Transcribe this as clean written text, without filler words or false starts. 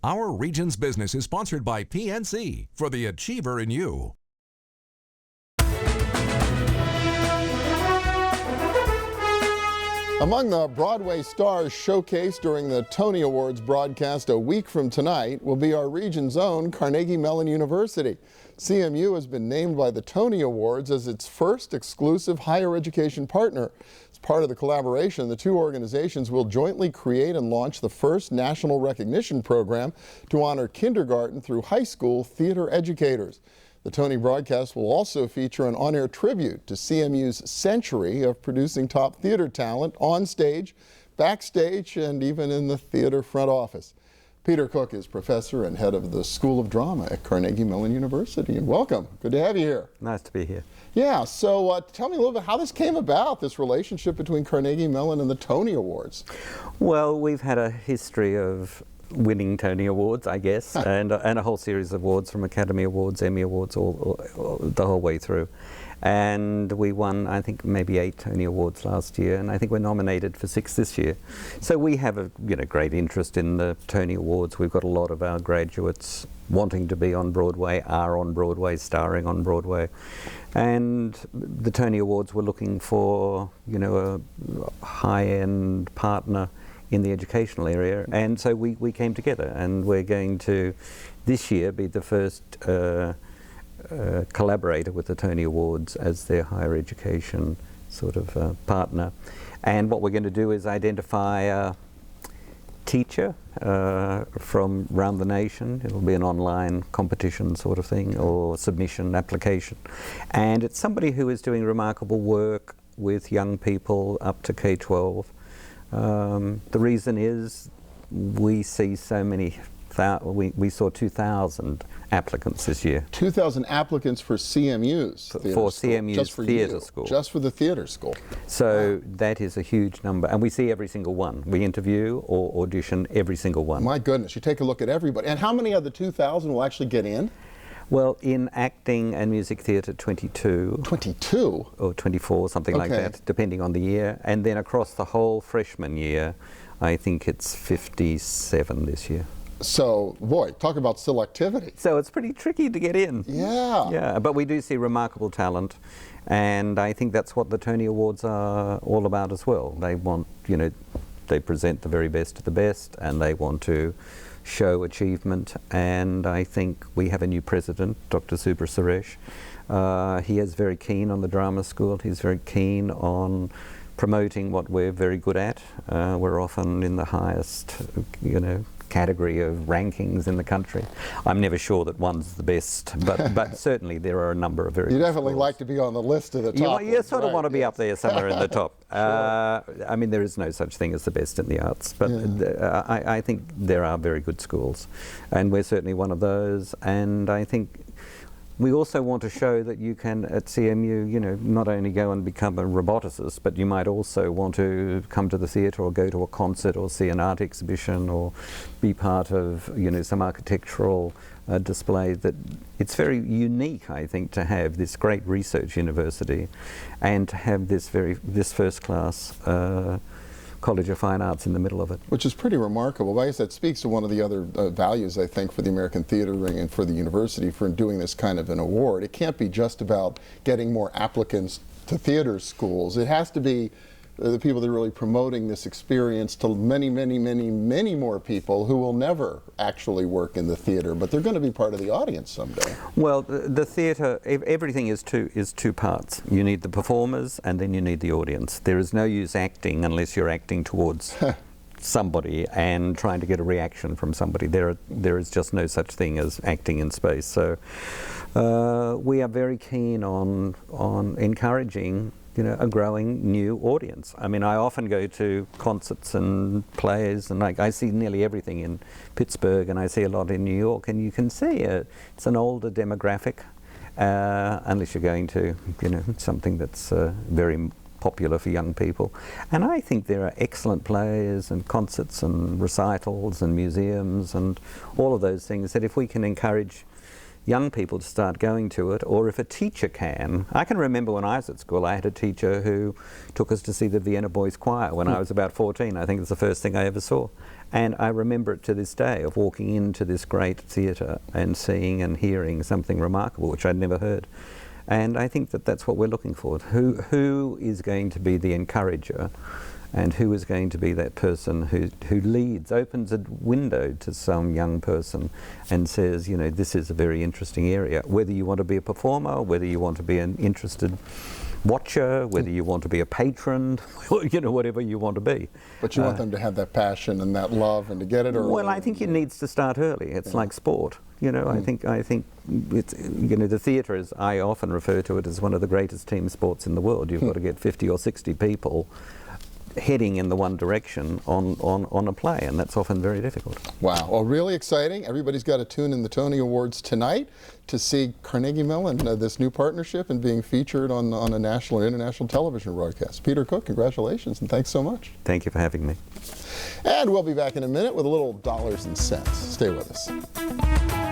Our Region's Business is sponsored by PNC for the Achiever in You. Among the Broadway stars showcased during the Tony Awards broadcast a week from tonight will be our region's own Carnegie Mellon University. CMU has been named by the Tony Awards as its first exclusive higher education partner. As part of the collaboration, the two organizations will jointly create and launch the first national recognition program to honor kindergarten through high school theater educators. The Tony broadcast will also feature an on-air tribute to CMU's century of producing top theater talent on stage, backstage, and even in the theater front office. Peter Cooke is professor and head of the School of Drama at Carnegie Mellon University. And welcome. Good to have you here. Nice to be here. Yeah, so tell me a little bit how this came about, this relationship between Carnegie Mellon and the Tony Awards. Well, we've had a history of winning Tony Awards, I guess, and a whole series of awards, from Academy Awards, Emmy Awards, all the whole way through. And we won, I think, maybe 8 Tony Awards last year, and I think we're nominated for 6 this year. So we have a great interest in the Tony Awards. We've got a lot of our graduates wanting to be on Broadway, are on Broadway, starring on Broadway. And the Tony Awards were looking for, a high-end partner in the educational area, and so we came together, and we're going to this year be the first collaborator with the Tony Awards as their higher education sort of partner. And what we're going to do is identify a teacher from around the nation. It'll be an online competition sort of thing, or submission application, and it's somebody who is doing remarkable work with young people up to K-12. The reason is we see so many, we saw 2,000 applicants this year. 2,000 applicants for CMU's for CMU's theatre school. Just for the theatre school. So that is a huge number, and we see every single one. We interview or audition every single one. My goodness, you take a look at everybody. And how many of the 2,000 will actually get in? Well, in acting and music theatre, 22. 22? Or 24, something like that, depending on the year. And then across the whole freshman year, I think it's 57 this year. So, boy, talk about selectivity. So it's pretty tricky to get in. Yeah. Yeah, but we do see remarkable talent, and I think that's what the Tony Awards are all about as well. They want, they present the very best of the best, and they want to show achievement. And I think we have a new president, Dr. Subra Suresh. He is very keen on the drama school. He's very keen on promoting what we're very good at. We're often in the highest, category of rankings in the country. I'm never sure that one's the best, but certainly there are a number of very. You definitely like to be on the list of the top. You sort of want to be up there somewhere in the top. Sure. I mean, there is no such thing as the best in the arts, but I think there are very good schools, and we're certainly one of those. And I think we also want to show that you can, at CMU, not only go and become a roboticist, but you might also want to come to the theatre or go to a concert or see an art exhibition or be part of, some architectural display. That it's very unique, I think, to have this great research university and to have this first-class College of Fine Arts in the middle of it. Which is pretty remarkable. I guess that speaks to one of the other values, I think, for the American Theatre Wing and for the university for doing this kind of an award. It can't be just about getting more applicants to theatre schools. It has to be the people that are really promoting this experience to many, many, many, many more people who will never actually work in the theatre, but they're going to be part of the audience someday. Well, the theatre, everything is two parts. You need the performers, and then you need the audience. There is no use acting unless you're acting towards somebody and trying to get a reaction from somebody. There is just no such thing as acting in space. So we are very keen on encouraging a growing new audience. I mean, I often go to concerts and plays, and I see nearly everything in Pittsburgh, and I see a lot in New York, and you can see it's an older demographic, unless you're going to, something that's very popular for young people. And I think there are excellent plays and concerts and recitals and museums and all of those things that if we can encourage young people to start going to it, or if a teacher can. I can remember when I was at school, I had a teacher who took us to see the Vienna Boys Choir when I was about 14. I think it's the first thing I ever saw. And I remember it to this day, of walking into this great theatre and seeing and hearing something remarkable, which I'd never heard. And I think that that's what we're looking for. Who is going to be the encourager, and who is going to be that person who leads, opens a window to some young person and says, you know, this is a very interesting area. Whether you want to be a performer, whether you want to be an interested watcher, whether you want to be a patron, you know, whatever you want to be. But you want them to have that passion and that love and to get it early. Well, I think it needs to start early. It's like sport. You know, I think it's, you know, the theatre is, I often refer to it as one of the greatest team sports in the world. You've got to get 50 or 60 people heading in the one direction on a play, and that's often very difficult. Wow. Well, really exciting. Everybody's got to tune in the Tony Awards tonight to see Carnegie Mellon, this new partnership, and being featured on a national or international television broadcast. Peter Cooke, congratulations, and thanks so much. Thank you for having me. And we'll be back in a minute with a little dollars and cents. Stay with us.